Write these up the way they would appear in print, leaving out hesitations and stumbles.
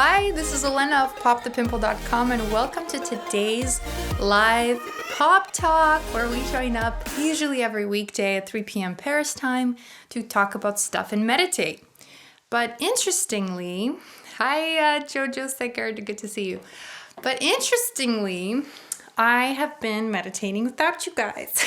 Hi, this is Olena of popthepimple.com and welcome to today's live pop talk where we join up usually every weekday at 3 p.m. Paris time to talk about stuff and meditate. But interestingly, hi Jojo Sekard, good to see you. But interestingly, I have been meditating without you guys.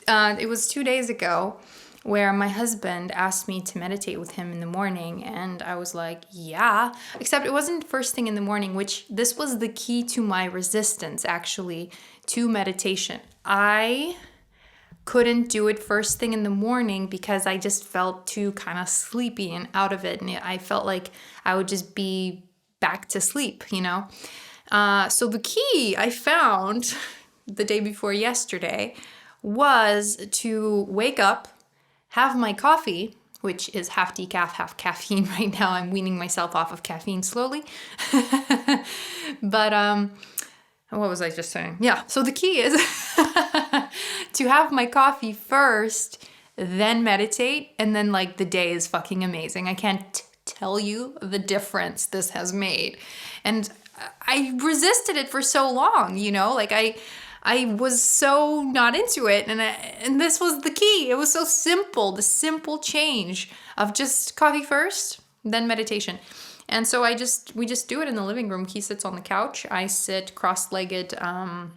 It was 2 days ago where my husband asked me to meditate with him in the morning, and I was like, yeah, except it wasn't first thing in the morning, which this was the key to my resistance actually to meditation. I couldn't do it first thing in the morning because I just felt too kind of sleepy and out of it, and I felt like I would just be back to sleep, you know? So the key I found the day before yesterday was to wake up, have my coffee, which is half decaf, half caffeine right now. I'm weaning myself off of caffeine slowly. But what was I just saying? Yeah, so the key is to have my coffee first, then meditate, and then like the day is fucking amazing. I can't tell you the difference this has made. And I resisted it for so long, you know, like I was so not into it, and this was the key. It was so simple, the simple change of just coffee first, then meditation. And so we just do it in the living room. He sits on the couch. I sit cross-legged on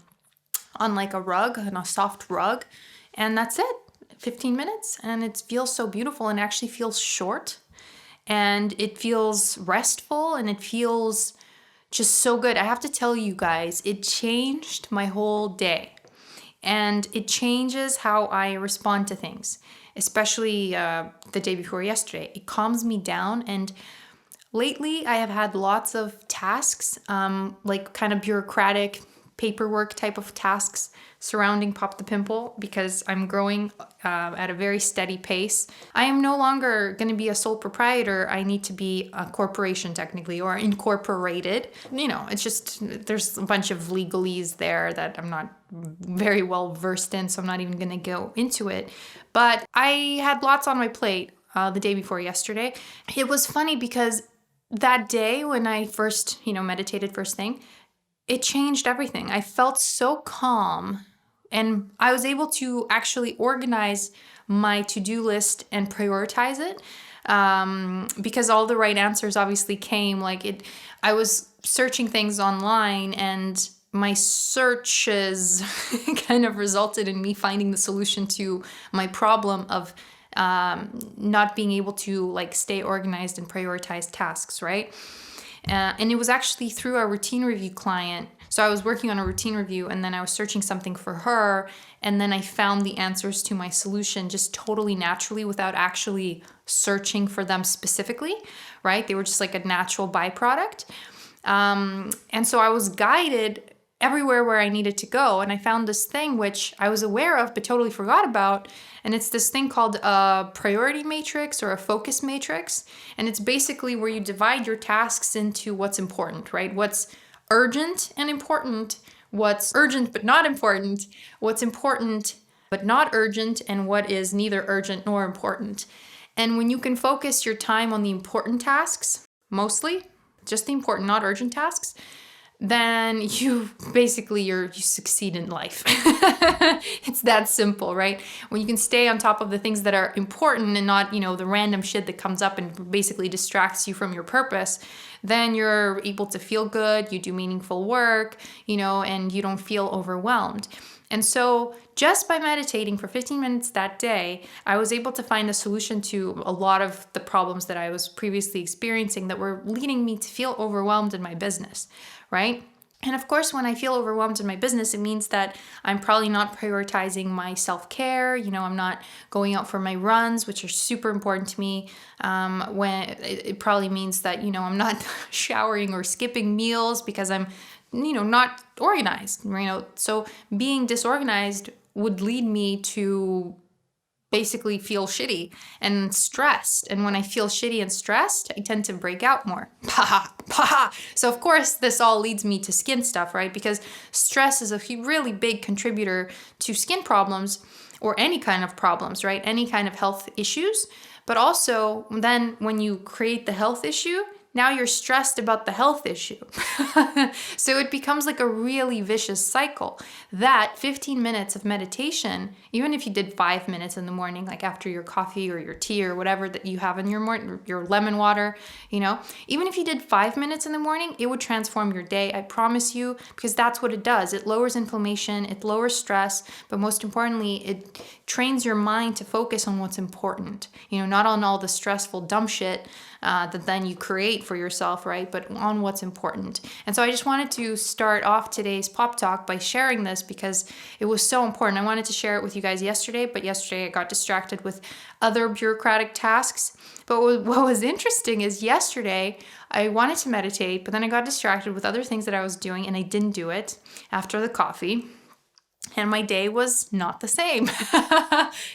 like a rug, on a soft rug, and that's it. 15 minutes, and it feels so beautiful, and actually feels short, and it feels restful, and it feels just so good. I have to tell you guys, it changed my whole day, and it changes how I respond to things, especially the day before yesterday. It calms me down, and lately I have had lots of tasks, like kind of bureaucratic paperwork type of tasks surrounding Pop the Pimple, because I'm growing at a very steady pace. I am no longer going to be a sole proprietor. I need to be a corporation technically, or incorporated. You know, it's just, there's a bunch of legalese there that I'm not very well versed in, so I'm not even going to go into it. But I had lots on my plate the day before yesterday. It was funny because that day when I first, meditated first thing, it changed everything. I felt so calm, and I was able to actually organize my to-do list and prioritize it, because all the right answers obviously came. I was searching things online, and my searches kind of resulted in me finding the solution to my problem of not being able to stay organized and prioritize tasks, right? And it was actually through a routine review client. So I was working on a routine review, and then I was searching something for her, and then I found the answers to my solution just totally naturally without actually searching for them specifically, right? They were just like a natural byproduct. And so I was guided everywhere where I needed to go, and I found this thing which I was aware of but totally forgot about, and it's this thing called a priority matrix or a focus matrix, and it's basically where you divide your tasks into what's important, right? What's urgent and important, what's urgent but not important, what's important but not urgent, and what is neither urgent nor important. And when you can focus your time on the important tasks, mostly, just the important, not urgent tasks, then you succeed in life. It's that simple, right? When you can stay on top of the things that are important and not, the random shit that comes up and basically distracts you from your purpose, then you're able to feel good, you do meaningful work, and you don't feel overwhelmed. And so just by meditating for 15 minutes that day, I was able to find a solution to a lot of the problems that I was previously experiencing that were leading me to feel overwhelmed in my business, right? And of course, when I feel overwhelmed in my business, it means that I'm probably not prioritizing my self-care. I'm not going out for my runs, which are super important to me. When it probably means that, I'm not showering or skipping meals because I'm not organized, so being disorganized would lead me to basically feel shitty and stressed. And when I feel shitty and stressed, I tend to break out more. So of course, this all leads me to skin stuff, right? Because stress is a really big contributor to skin problems, or any kind of problems, right? Any kind of health issues. But also then when you create the health issue, now you're stressed about the health issue. So it becomes like a really vicious cycle. That 15 minutes of meditation, even if you did 5 minutes in the morning, like after your coffee or your tea or whatever that you have in your morning, your lemon water, even if you did 5 minutes in the morning, it would transform your day. I promise you, because that's what it does. It lowers inflammation, it lowers stress, but most importantly, it trains your mind to focus on what's important, not on all the stressful dumb shit that then you create for yourself, right? But on what's important. And so I just wanted to start off today's Pop Talk by sharing this because it was so important. I wanted to share it with you guys yesterday, but yesterday I got distracted with other bureaucratic tasks. But what was interesting is yesterday I wanted to meditate, but then I got distracted with other things that I was doing and I didn't do it after the coffee. And my day was not the same.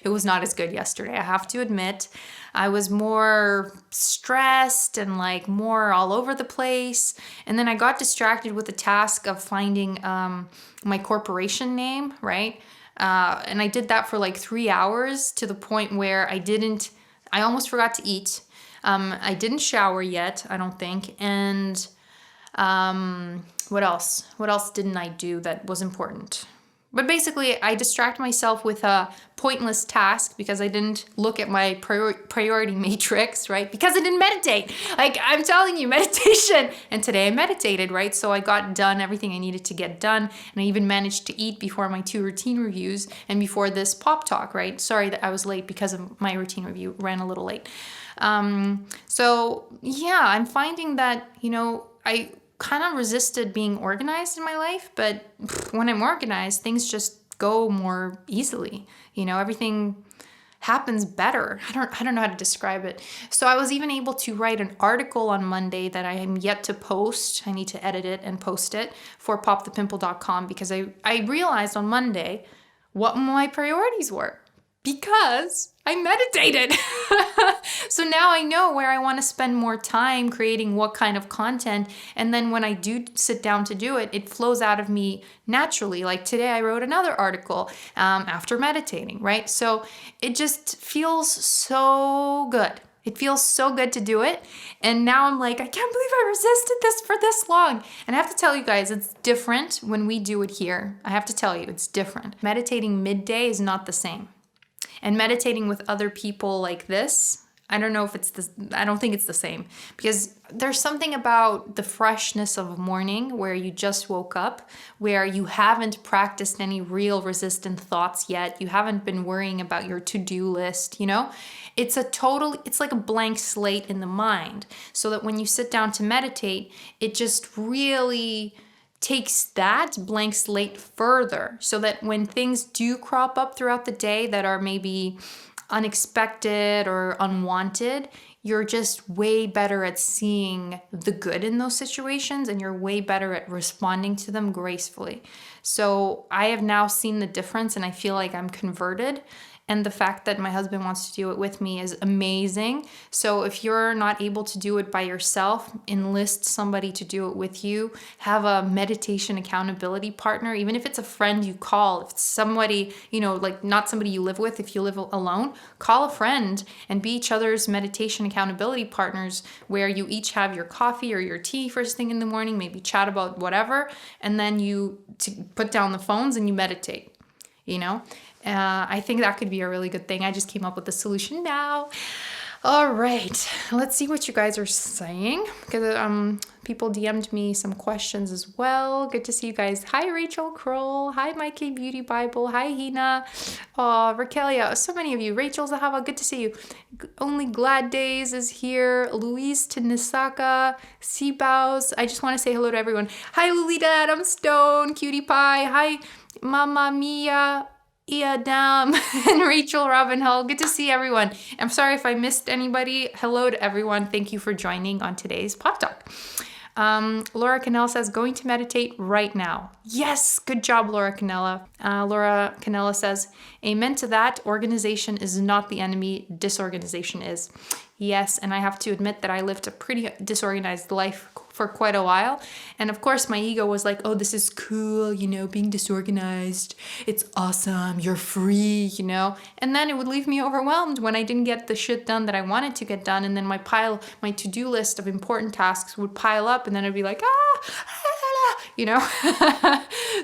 It was not as good yesterday, I have to admit. I was more stressed and like more all over the place. And then I got distracted with the task of finding my corporation name, right? And I did that for like 3 hours to the point where I almost forgot to eat. I didn't shower yet, I don't think. And what else? What else didn't I do that was important? But basically, I distract myself with a pointless task because I didn't look at my priority matrix, right? Because I didn't meditate. Like, I'm telling you, meditation. And today I meditated, right? So I got done everything I needed to get done. And I even managed to eat before my 2 routine reviews and before this Pop Talk, right? Sorry that I was late because of my routine review. Ran a little late. So, yeah, I'm finding that, I kind of resisted being organized in my life, but when I'm organized, things just go more easily. Everything happens better. I don't know how to describe it. So I was even able to write an article on Monday that I am yet to post. I need to edit it and post it for popthepimple.com because I realized on Monday what my priorities were because I meditated. So now I know where I want to spend more time creating what kind of content. And then when I do sit down to do it, it flows out of me naturally. Like today I wrote another article after meditating, right? So it just feels so good. It feels so good to do it. And now I'm like, I can't believe I resisted this for this long. And I have to tell you guys, it's different when we do it here. I have to tell you, it's different. Meditating midday is not the same. And meditating with other people like this, I don't think it's the same because there's something about the freshness of morning where you just woke up, where you haven't practiced any real resistant thoughts yet. You haven't been worrying about your to-do list, It's like a blank slate in the mind so that when you sit down to meditate, it just really takes that blank slate further so that when things do crop up throughout the day that are maybe unexpected or unwanted, you're just way better at seeing the good in those situations and you're way better at responding to them gracefully. So I have now seen the difference and I feel like I'm converted. And the fact that my husband wants to do it with me is amazing. So if you're not able to do it by yourself, enlist somebody to do it with you. Have a meditation accountability partner, even if it's a friend you call. If it's somebody, like not somebody you live with, if you live alone, call a friend and be each other's meditation accountability partners where you each have your coffee or your tea first thing in the morning, maybe chat about whatever, and then you put down the phones and you meditate, I think that could be a really good thing. I just came up with the solution now. All right, let's see what you guys are saying because people DM'd me some questions as well. Good to see you guys. Hi, Rachel Kroll. Hi, Mikey Beauty Bible. Hi, Hina. Raquelia. So many of you. Rachel Zahava. Good to see you. Only Glad Days is here. Louise Tanisaka. Seabows. I just want to say hello to everyone. Hi, Lolita Adam Stone. Cutie Pie. Hi, Mama Mia. Adam and Rachel Robin Hull. Good to see everyone. I'm sorry if I missed anybody. Hello to everyone. Thank you for joining on today's Pop Talk. Laura Canella says, going to meditate right now. Yes, good job, Laura Canella. Laura Canella says, amen to that. Organization is not the enemy. Disorganization is. Yes, and I have to admit that I lived a pretty disorganized life for quite a while. And of course, my ego was like, oh, this is cool, being disorganized. It's awesome. You're free. And then it would leave me overwhelmed when I didn't get the shit done that I wanted to get done. And then my to-do list of important tasks would pile up, and then I'd be like,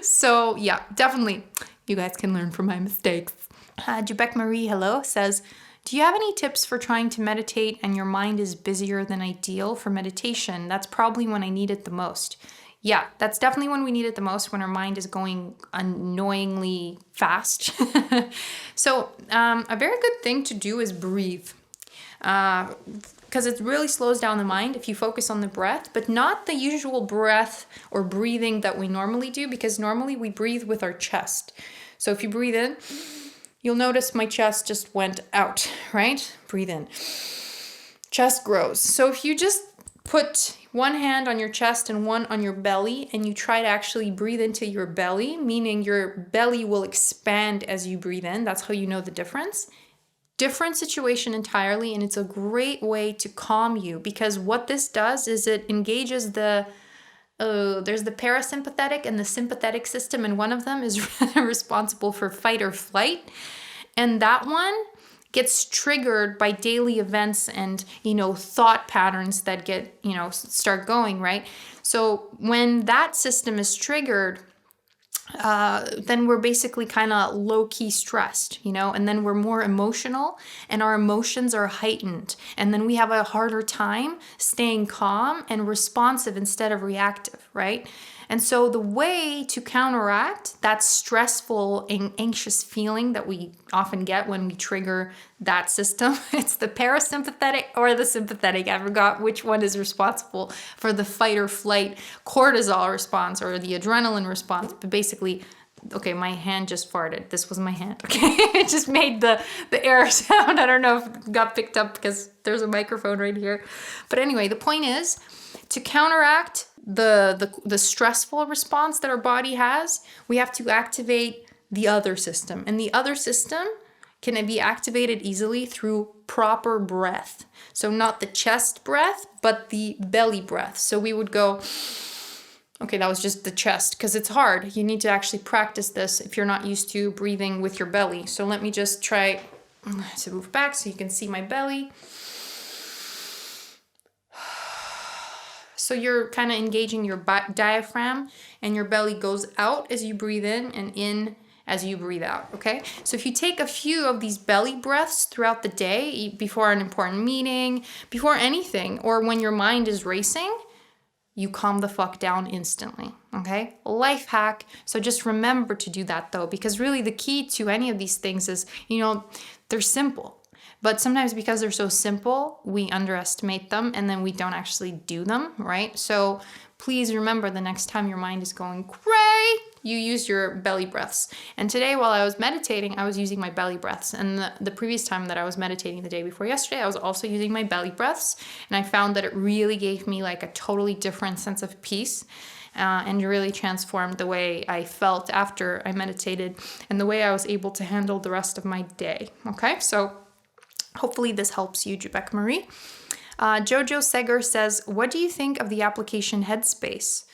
So yeah, definitely you guys can learn from my mistakes. Jubek Marie, hello, says, do you have any tips for trying to meditate and your mind is busier than ideal for meditation? That's probably when I need it the most. Yeah, that's definitely when we need it the most, when our mind is going annoyingly fast. So a very good thing to do is breathe. Because it really slows down the mind if you focus on the breath, but not the usual breath or breathing that we normally do, because normally we breathe with our chest. So if you breathe in, you'll notice my chest just went out, right? Breathe in. Chest grows. So if you just put one hand on your chest and one on your belly, and you try to actually breathe into your belly, meaning your belly will expand as you breathe in. That's how you know the difference. Different situation entirely, and it's a great way to calm you, because what this does is it engages there's the parasympathetic and the sympathetic system, and one of them is responsible for fight or flight. And that one gets triggered by daily events and, thought patterns that get, start going, right? So when that system is triggered, then we're basically kind of low-key stressed, and then we're more emotional and our emotions are heightened. And then we have a harder time staying calm and responsive instead of reactive, right? And so the way to counteract that stressful and anxious feeling that we often get when we trigger that system, it's the parasympathetic or the sympathetic. I forgot which one is responsible for the fight or flight cortisol response or the adrenaline response. But basically, okay, my hand just farted. This was my hand, okay? It just made the air sound. I don't know if it got picked up because there's a microphone right here. But anyway, the point is, to counteract the stressful response that our body has, we have to activate the other system. And the other system can be activated easily through proper breath. So not the chest breath, but the belly breath. So we would go, okay, that was just the chest, because it's hard. You need to actually practice this if you're not used to breathing with your belly. So let me just try to move back so you can see my belly. So you're kind of engaging your diaphragm, and your belly goes out as you breathe in as you breathe out, okay? So if you take a few of these belly breaths throughout the day, before an important meeting, before anything, or when your mind is racing, you calm the fuck down instantly, okay? Life hack. So just remember to do that though, because really the key to any of these things is, they're simple. But sometimes because they're so simple, we underestimate them and then we don't actually do them, right? So please remember, the next time your mind is going cray, you use your belly breaths. And today while I was meditating, I was using my belly breaths. And the previous time that I was meditating the day before yesterday, I was also using my belly breaths. And I found that it really gave me like a totally different sense of peace. And really transformed the way I felt after I meditated and the way I was able to handle the rest of my day. Okay, so hopefully this helps you, Jubek Marie. Jojo Seger says, what do you think of the application Headspace?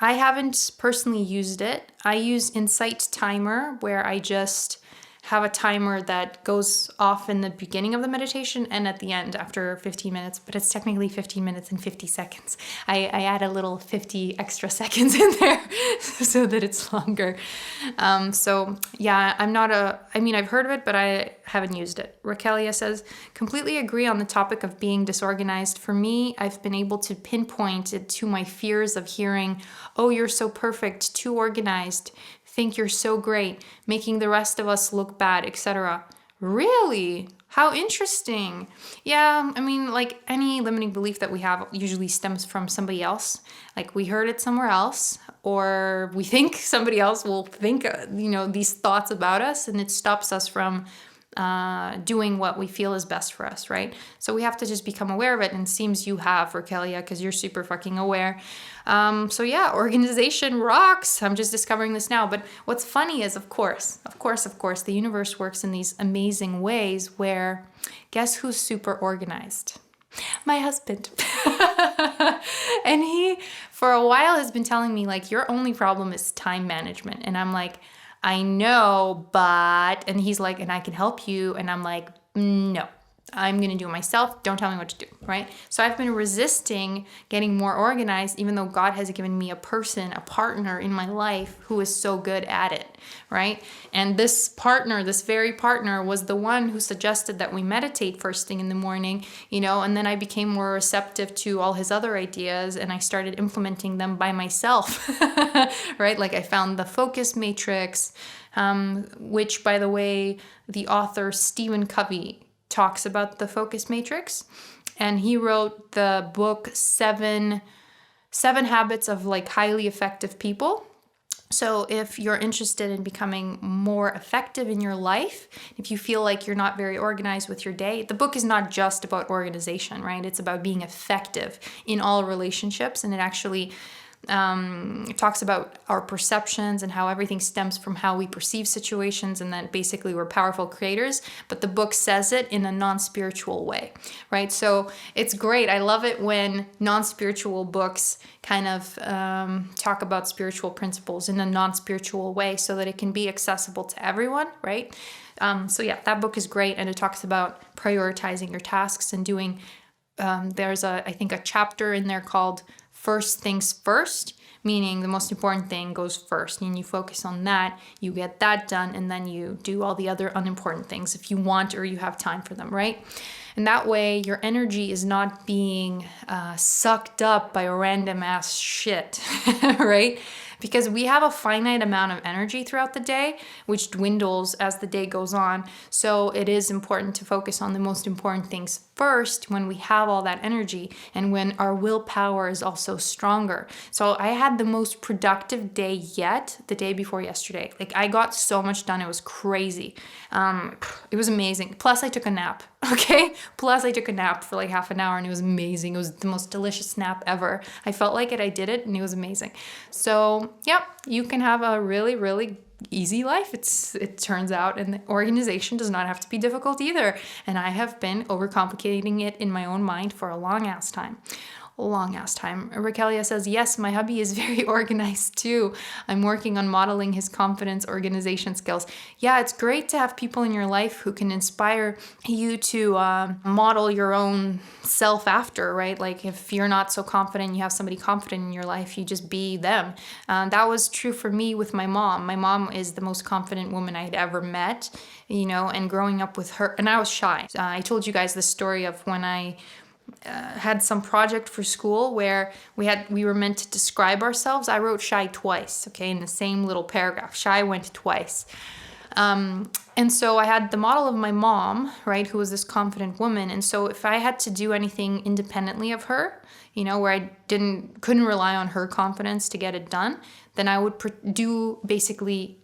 I haven't personally used it. I use Insight Timer, where I just have a timer that goes off in the beginning of the meditation and at the end after 15 minutes, but it's technically 15 minutes and 50 seconds. I add a little 50 extra seconds in there so that it's longer. So yeah, I've heard of it, but I haven't used it. Raquelia says, completely agree on the topic of being disorganized. For me, I've been able to pinpoint it to my fears of hearing, oh, you're so perfect, too organized, think you're so great, making the rest of us look bad, etc. Really? How interesting. Yeah, like any limiting belief that we have usually stems from somebody else. Like we heard it somewhere else, or we think somebody else will think, these thoughts about us, and it stops us from doing what we feel is best for us, right? So we have to just become aware of it. And it seems you have, Raquelia, because you're super fucking aware. So yeah, organization rocks. I'm just discovering this now. But what's funny is, of course, the universe works in these amazing ways where guess who's super organized? My husband. And he, for a while, has been telling me, like, your only problem is time management. And I'm like, I know, but, and he's like, and I can help you. And I'm like, no, I'm going to do it myself. Don't tell me what to do, right? So I've been resisting getting more organized, even though God has given me a person, a partner in my life who is so good at it, right? And this partner, this very partner, was the one who suggested that we meditate first thing in the morning, and then I became more receptive to all his other ideas and I started implementing them by myself, right? Like I found the focus matrix, which, by the way, the author Stephen Covey talks about the focus matrix, and he wrote the book Seven Habits of like highly effective people. So if you're interested in becoming more effective in your life, if you feel like you're not very organized with your day, the book is not just about organization, right? It's about being effective in all relationships, and it actually it talks about our perceptions and how everything stems from how we perceive situations, and that basically we're powerful creators, but the book says it in a non-spiritual way, right? So it's great. I love it when non-spiritual books kind of talk about spiritual principles in a non-spiritual way so that it can be accessible to everyone, right? So yeah, that book is great, and it talks about prioritizing your tasks and doing, there's I think a chapter in there called First Things First, meaning the most important thing goes first, and you focus on that, you get that done, and then you do all the other unimportant things if you want or you have time for them, right? And that way your energy is not being sucked up by random ass shit, right? Because we have a finite amount of energy throughout the day, which dwindles as the day goes on. So it is important to focus on the most important things first when we have all that energy and when our willpower is also stronger. So I had the most productive day yet the day before yesterday. Like I got so much done. It was crazy. It was amazing. Plus I took a nap. Okay. Plus I took a nap for like half an hour and it was amazing. It was the most delicious nap ever. I felt like I did it and it was amazing. So yeah, you can have a really, really easy life. It turns out, and the organization does not have to be difficult either. And I have been overcomplicating it in my own mind for a long ass time. Raquelia says, yes, my hubby is very organized too. I'm working on modeling his confidence organization skills. Yeah, it's great to have people in your life who can inspire you to model your own self after, right? Like if you're not so confident, you have somebody confident in your life, you just be them. That was true for me with my mom. My mom is the most confident woman I had ever met, and growing up with her, and I was shy. I told you guys the story of when I had some project for school where we were meant to describe ourselves. I wrote shy twice, okay, in the same little paragraph. Shy went twice. And so I had the model of my mom, right, who was this confident woman. And so if I had to do anything independently of her, where I couldn't rely on her confidence to get it done, then I would do basically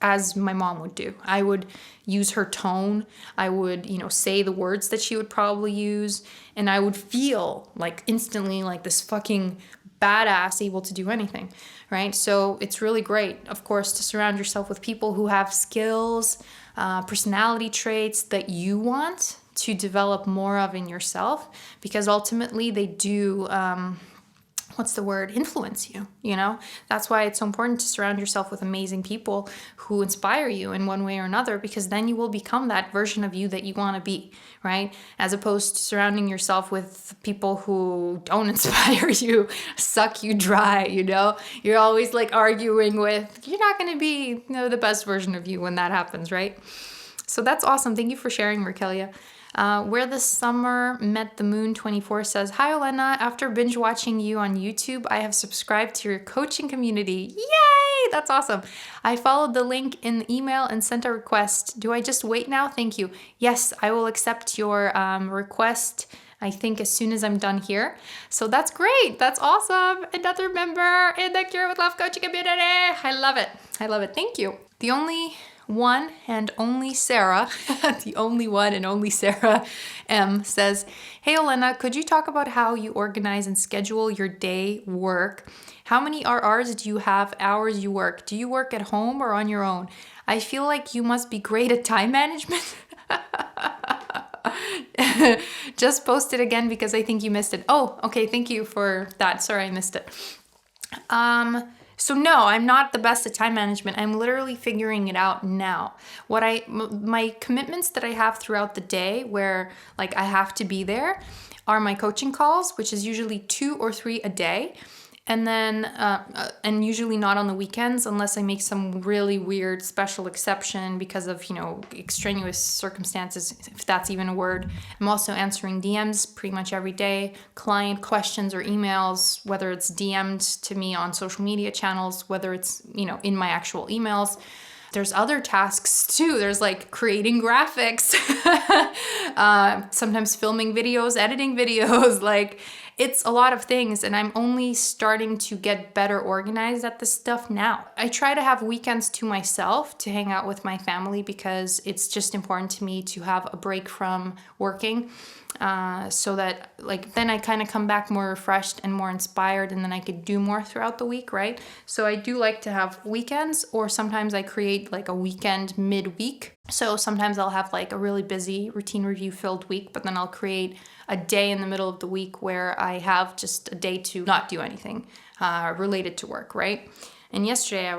as my mom would do. I would use her tone. I would, say the words that she would probably use. And I would feel like instantly like this fucking badass able to do anything, right? So it's really great, of course, to surround yourself with people who have skills, personality traits that you want to develop more of in yourself, because ultimately they do, influence you, That's why it's so important to surround yourself with amazing people who inspire you in one way or another, because then you will become that version of you that you want to be, right? As opposed to surrounding yourself with people who don't inspire you, suck you dry, You're always like arguing with, you're not going to be, the best version of you when that happens, right? So that's awesome. Thank you for sharing, Raquelia. Where the Summer Met the Moon 24 says, hi, Olena. After binge watching you on YouTube, I have subscribed to your coaching community. Yay! That's awesome. I followed the link in the email and sent a request. Do I just wait now? Thank you. Yes, I will accept your request, I think, as soon as I'm done here. So that's great. That's awesome. Another member in the Cure with Love coaching community. I love it. Thank you. The only one and only Sarah, the only one and only Sarah M says, "Hey Olena, could you talk about how you organize and schedule your day work? How many RRs do you have, hours you work? Do you work at home or on your own? I feel like you must be great at time management." Just post it again because I think you missed it. Oh, okay, thank you for that. Sorry, I missed it. So no, I'm not the best at time management. I'm literally figuring it out now. My commitments that I have throughout the day where like I have to be there are my coaching calls, which is usually 2 or 3 a day. And then, and usually not on the weekends unless I make some really weird special exception because of, extraneous circumstances, if that's even a word. I'm also answering DMs pretty much every day, client questions or emails, whether it's DM'd to me on social media channels, whether it's, in my actual emails. There's other tasks too. There's like creating graphics, sometimes filming videos, editing videos, like it's a lot of things, and I'm only starting to get better organized at this stuff now. I try to have weekends to myself to hang out with my family because it's just important to me to have a break from working. So that then I kind of come back more refreshed and more inspired, and then I could do more throughout the week, right? So I do like to have weekends, or sometimes I create like a weekend midweek. So sometimes I'll have like a really busy routine review filled week, but then I'll create a day in the middle of the week where I have just a day to not do anything related to work, right? And yesterday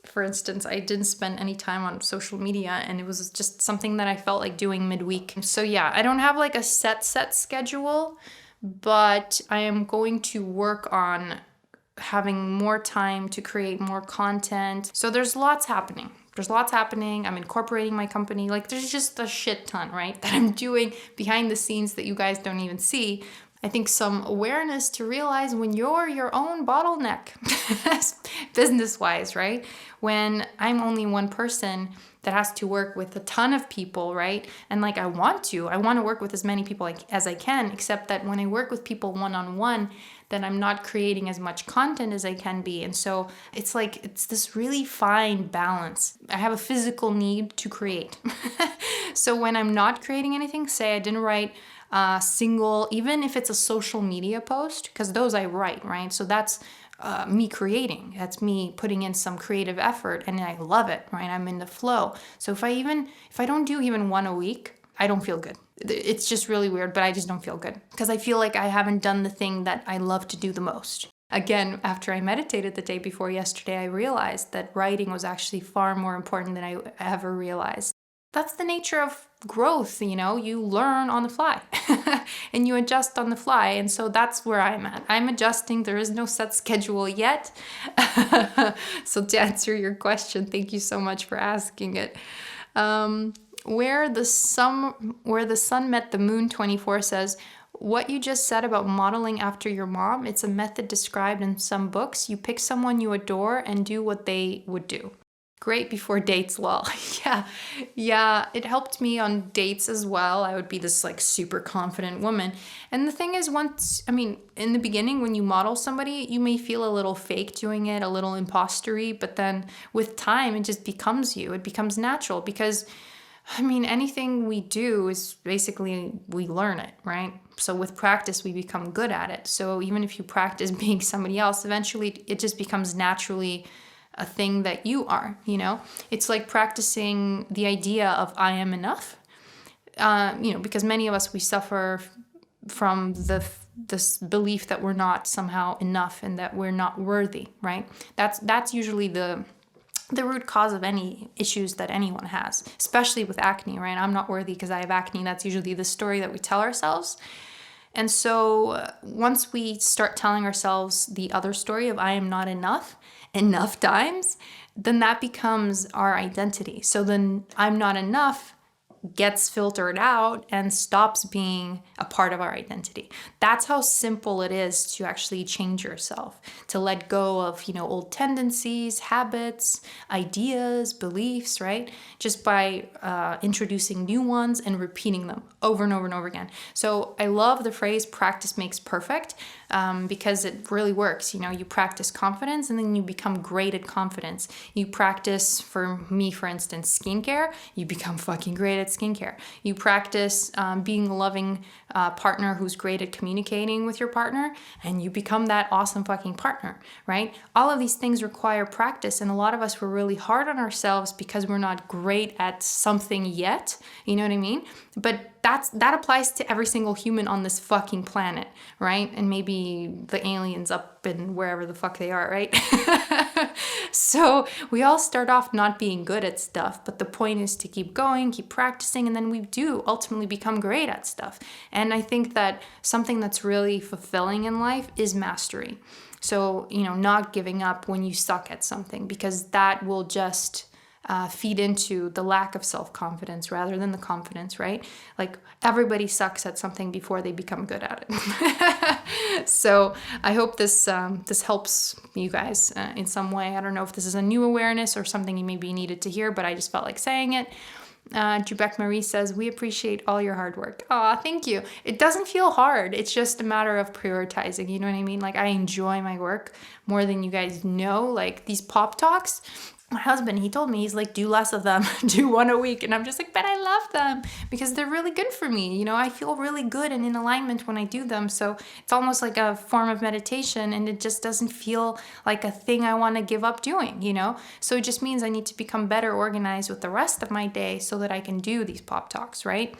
for instance, I didn't spend any time on social media, and it was just something that I felt like doing midweek. So yeah, I don't have like a set schedule, but I am going to work on having more time to create more content. So there's lots happening. I'm incorporating my company. Like there's just a shit ton, right, that I'm doing behind the scenes that you guys don't even see. I think some awareness to realize when you're your own bottleneck, business-wise, right? When I'm only one person that has to work with a ton of people, right? And like I want to work with as many people as I can, except that when I work with people one-on-one, then I'm not creating as much content as I can be. And so it's this really fine balance. I have a physical need to create. So when I'm not creating anything, say I didn't write single, even if it's a social media post, because those I write, right? So that's me creating. That's me putting in some creative effort, and I love it, right? I'm in the flow. So if I don't do even one a week, I don't feel good. It's just really weird, but I just don't feel good because I feel like I haven't done the thing that I love to do the most. Again, after I meditated the day before yesterday, I realized that writing was actually far more important than I ever realized. That's the nature of growth, you learn on the fly and you adjust on the fly. And so that's where I'm at. I'm adjusting. There is no set schedule yet. So to answer your question, thank you so much for asking it. Where the sun met the moon 24 says, what you just said about modeling after your mom, it's a method described in some books. You pick someone you adore and do what they would do. Great before dates, lol. Yeah, it helped me on dates as well. I would be this like super confident woman. And the thing is, in the beginning, when you model somebody, you may feel a little fake doing it, a little impostery, but then with time, it just becomes you. It becomes natural because, anything we do is basically, we learn it, right? So with practice, we become good at it. So even if you practice being somebody else, eventually it just becomes naturally a thing that you are, It's like practicing the idea of I am enough, because many of us, we suffer from this belief that we're not somehow enough and that we're not worthy, right? That's usually the root cause of any issues that anyone has, especially with acne, right? I'm not worthy because I have acne. That's usually the story that we tell ourselves. And so once we start telling ourselves the other story of I am not enough times, then that becomes our identity. So then I'm not enough gets filtered out and stops being a part of our identity. That's how simple it is to actually change yourself, to let go of, old tendencies, habits, ideas, beliefs, right? Just by introducing new ones and repeating them over and over and over again. So I love the phrase practice makes perfect, because it really works. You practice confidence and then you become great at confidence. You practice, for me, for instance, skincare, you become fucking great at skincare. You practice being a loving partner who's great at communicating with your partner, and you become that awesome fucking partner, right? All of these things require practice, and a lot of us were really hard on ourselves because we're not great at something yet. You know what I mean? But that applies to every single human on this fucking planet, right? And maybe the aliens up in wherever the fuck they are, right? So we all start off not being good at stuff, but the point is to keep going, keep practicing, and then we do ultimately become great at stuff. And I think that something that's really fulfilling in life is mastery. So, not giving up when you suck at something, because that will just feed into the lack of self-confidence rather than the confidence, right? Like, everybody sucks at something before they become good at it. So I hope this helps you guys in some way. I don't know if this is a new awareness or something you maybe needed to hear, but I just felt like saying it. Jubek Marie says, we appreciate all your hard work. Aw, thank you. It doesn't feel hard. It's just a matter of prioritizing. You know what I mean? Like, I enjoy my work more than you guys know. Like, these pop talks, my husband, he told me, he's like, do less of them, do one a week. And I'm just like, but I love them because they're really good for me. I feel really good and in alignment when I do them. So it's almost like a form of meditation, and it just doesn't feel like a thing I want to give up doing, So it just means I need to become better organized with the rest of my day so that I can do these pop talks, right?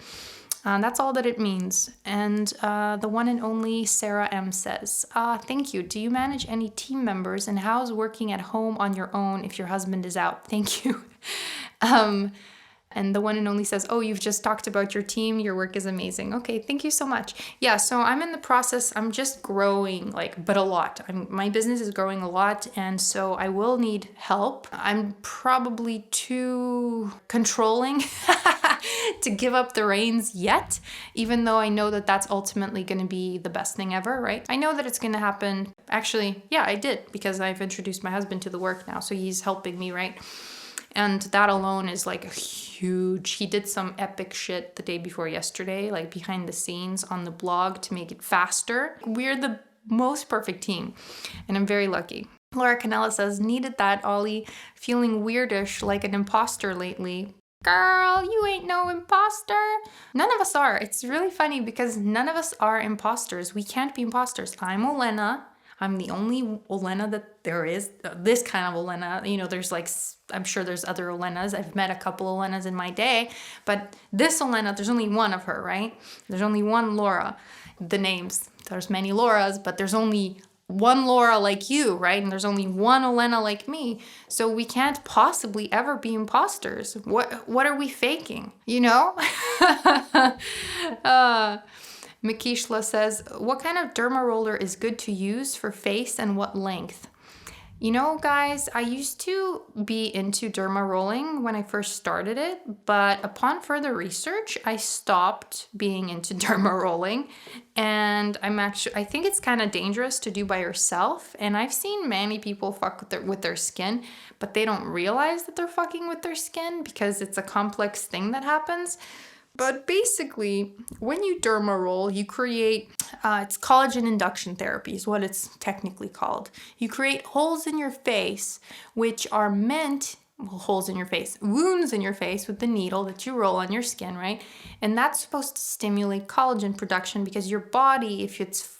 That's all that it means. And the one and only Sarah M says, thank you. Do you manage any team members, and how's working at home on your own if your husband is out? Thank you. And the one and only says, oh, you've just talked about your team. Your work is amazing. Okay, thank you so much. Yeah, so I'm in the process. I'm just growing, but a lot. My business is growing a lot, and so I will need help. I'm probably too controlling to give up the reins yet, even though I know that that's ultimately going to be the best thing ever, right? I know that it's going to happen. Actually, yeah, I did, because I've introduced my husband to the work now, so he's helping me, right? And that alone is like a huge, he did some epic shit the day before yesterday, like behind the scenes on the blog to make it faster. We're the most perfect team, and I'm very lucky. Laura Canella says, needed that, Ollie. Feeling weirdish like an imposter lately. Girl, you ain't no imposter. None of us are. It's really funny because none of us are imposters. We can't be imposters. I'm Olena. I'm the only Olena that there is. This kind of Olena. There's I'm sure there's other Olenas. I've met a couple Olenas in my day. But this Olena, there's only one of her, right? There's only one Laura. The names, there's many Lauras, but there's only one Laura like you, right? And there's only one Olena like me. So we can't possibly ever be imposters. What are we faking? Makishla says, what kind of derma roller is good to use for face and what length? Guys, I used to be into derma rolling when I first started it, but upon further research, I stopped being into derma rolling, and I think it's kind of dangerous to do by yourself, and I've seen many people fuck with their skin, but they don't realize that they're fucking with their skin because it's a complex thing that happens. But basically, when you derma roll, you create, it's collagen induction therapy is what it's technically called. You create holes in your face, which are wounds in your face with the needle that you roll on your skin, right? And that's supposed to stimulate collagen production because your body, if it's,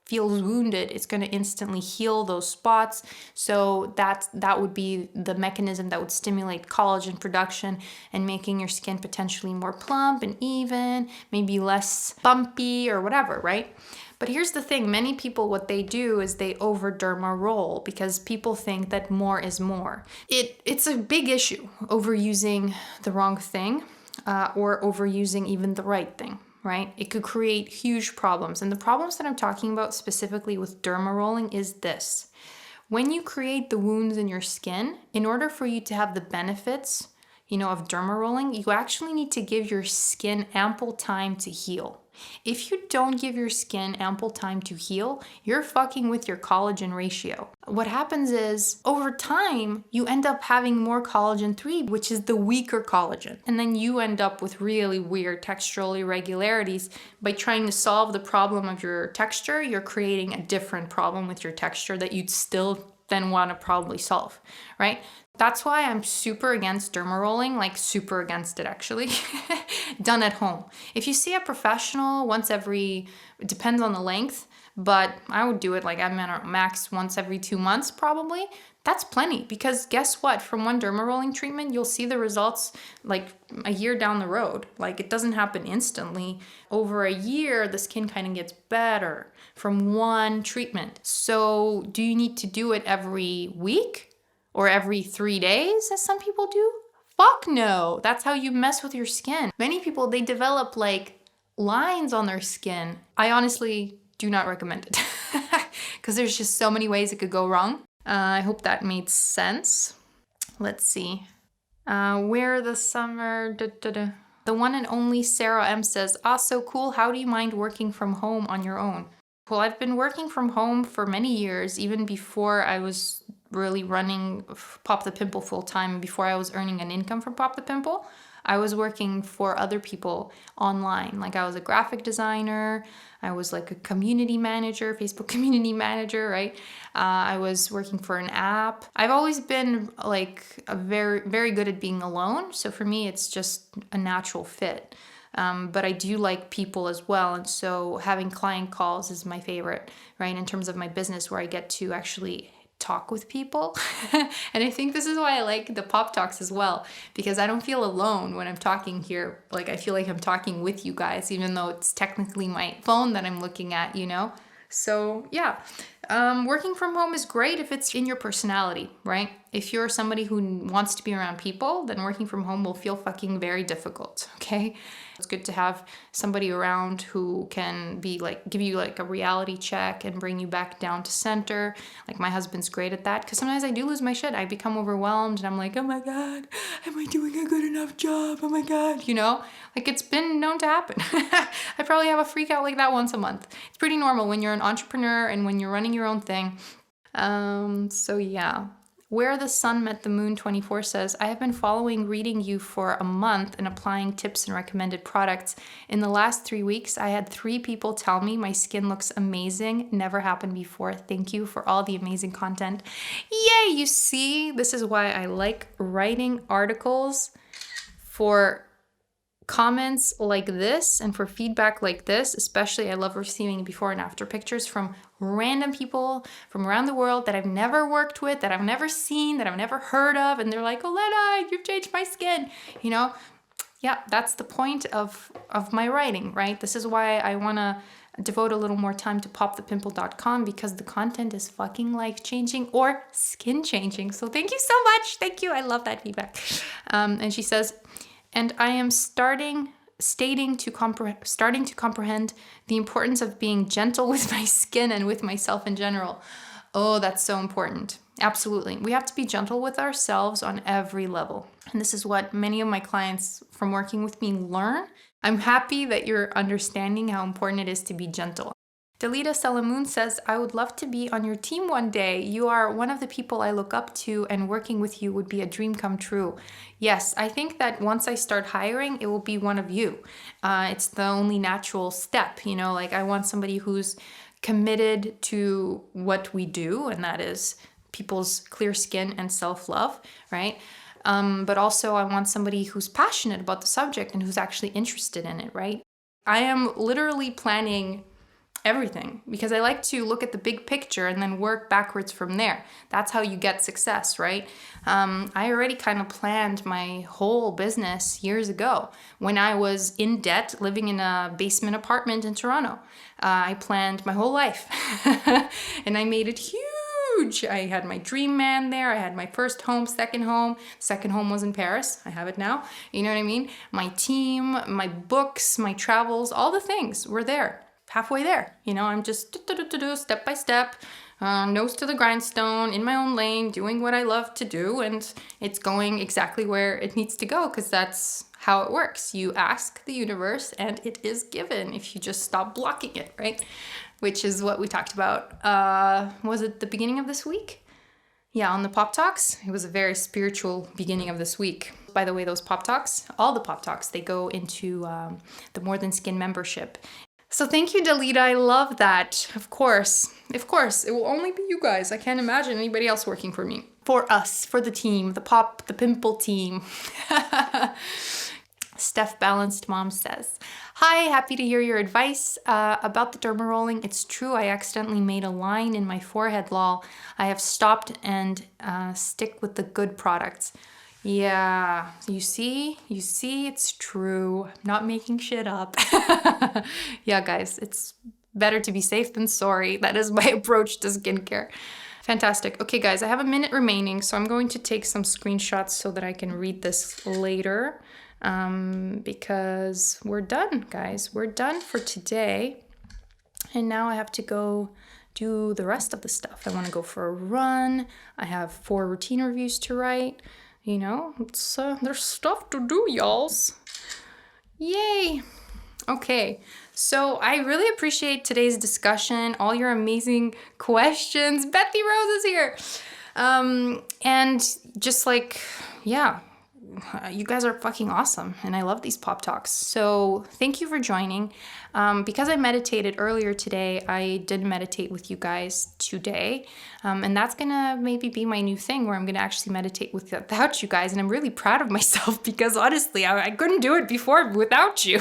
feels wounded, it's going to instantly heal those spots. So that would be the mechanism that would stimulate collagen production and making your skin potentially more plump and even, maybe less bumpy or whatever, right? But here's the thing, many people, what they do is they over derma roll because people think that more is more. It's a big issue, overusing the wrong thing or overusing even the right thing. Right? It could create huge problems. And the problems that I'm talking about specifically with derma rolling is this. When you create the wounds in your skin, in order for you to have the benefits, of derma rolling, you actually need to give your skin ample time to heal. If you don't give your skin ample time to heal, you're fucking with your collagen ratio. What happens is, over time, you end up having more collagen 3, which is the weaker collagen. And then you end up with really weird textural irregularities. By trying to solve the problem of your texture, you're creating a different problem with your texture that you'd still then want to probably solve, right? That's why I'm super against derma rolling, like super against it actually, done at home. If you see a professional once every, it depends on the length, but I would do it like at max once every 2 months probably. That's plenty, because guess what? From one derma rolling treatment, you'll see the results like a year down the road. Like it doesn't happen instantly. Over a year, the skin kind of gets better from one treatment. So do you need to do it every week? Or every 3 days, as some people do? Fuck no. That's how you mess with your skin. Many people, they develop like lines on their skin. I honestly do not recommend it because there's just so many ways it could go wrong. I hope that made sense. Let's see. Where the summer... The one and only Sarah M says, so cool. How do you mind working from home on your own? Well, I've been working from home for many years, even before I was really running Pop the Pimple full time, before I was earning an income from Pop the Pimple. I was working for other people online. Like I was a graphic designer, I was like a community manager, Facebook community manager, right? I was working for an app. I've always been like very, very good at being alone. So for me, it's just a natural fit. But I do like people as well. And so having client calls is my favorite, right? In terms of my business, where I get to actually talk with people. And I think this is why I like the pop talks as well, because I don't feel alone when I'm talking here. Like I feel like I'm talking with you guys, even though it's technically my phone that I'm looking at, So yeah, working from home is great if it's in your personality, right? If you're somebody who wants to be around people, then working from home will feel fucking very difficult, okay? It's good to have somebody around who can be like, give you like a reality check and bring you back down to center. Like my husband's great at that, because sometimes I do lose my shit. I become overwhelmed and I'm like, oh my God, am I doing a good enough job? Oh my God, like it's been known to happen. I probably have a freak out like that once a month. It's pretty normal when you're an entrepreneur and when you're running your own thing. So yeah. Where the Sun Met the Moon 24 says, I have been reading you for a month and applying tips and recommended products. In the last 3 weeks, I had 3 people tell me my skin looks amazing. Never happened before. Thank you for all the amazing content. Yay! You see, this is why I like writing articles for comments like this and for feedback like this. Especially, I love receiving before and after pictures from random people from around the world that I've never worked with, that I've never seen, that I've never heard of, and they're like, Olena, you've changed my skin, Yeah, that's the point of my writing, right? This is why I want to devote a little more time to popthepimple.com, because the content is fucking life-changing or skin-changing. So thank you so much. Thank you. I love that feedback. And she says, and I am starting to comprehend the importance of being gentle with my skin and with myself in general. Oh, that's so important. Absolutely. We have to be gentle with ourselves on every level. And this is what many of my clients from working with me learn. I'm happy that you're understanding how important it is to be gentle. Delita Salamoon says, I would love to be on your team one day. You are one of the people I look up to, and working with you would be a dream come true. Yes, I think that once I start hiring, it will be one of you. It's the only natural step, like I want somebody who's committed to what we do, and that is people's clear skin and self-love, right? But also I want somebody who's passionate about the subject and who's actually interested in it, right? I am literally planning everything, because I like to look at the big picture and then work backwards from there. That's how you get success, right? I already kind of planned my whole business years ago when I was in debt, living in a basement apartment in Toronto. I planned my whole life and I made it huge. I had my dream man there. I had my first home, second home. Second home was in Paris. I have it now. You know what I mean? My team, my books, my travels, all the things were there. Halfway there, I'm just step by step, nose to the grindstone, in my own lane, doing what I love to do, and it's going exactly where it needs to go, because that's how it works. You ask the universe and it is given if you just stop blocking it, right? Which is what we talked about, was it the beginning of this week? Yeah, on the Pop Talks. It was a very spiritual beginning of this week. By the way, those Pop Talks, all the Pop Talks, they go into the More Than Skin membership. So thank you, Dalita. I love that. Of course, it will only be you guys. I can't imagine anybody else working for me. For us, for the team, the Pimple team. Steph Balanced Mom says, hi, happy to hear your advice about the derma rolling. It's true, I accidentally made a line in my forehead, lol. I have stopped and stick with the good products. Yeah, you see, it's true. I'm not making shit up. Yeah, guys, it's better to be safe than sorry. That is my approach to skincare. Fantastic. Okay, guys, I have a minute remaining, so I'm going to take some screenshots so that I can read this later. Because we're done, guys. We're done for today. And now I have to go do the rest of the stuff. I want to go for a run. I have 4 routine reviews to write. You know, it's there's stuff to do, y'alls. Yay. Okay, so I really appreciate today's discussion, all your amazing questions. Bethy Rose is here. And just like, yeah, you guys are fucking awesome, and I love these Pop Talks. So thank you for joining. Because I meditated earlier today, I did meditate with you guys today, and that's gonna maybe be my new thing, where I'm gonna actually meditate without you guys, and I'm really proud of myself because honestly, I couldn't do it before without you.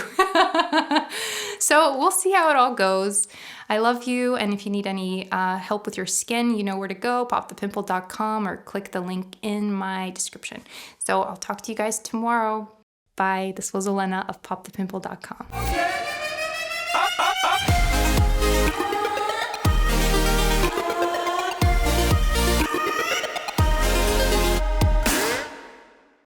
So we'll see how it all goes. I love you, and if you need any help with your skin, you know where to go, popthepimple.com, or click the link in my description. So I'll talk to you guys tomorrow. Bye. This was Olena of popthepimple.com.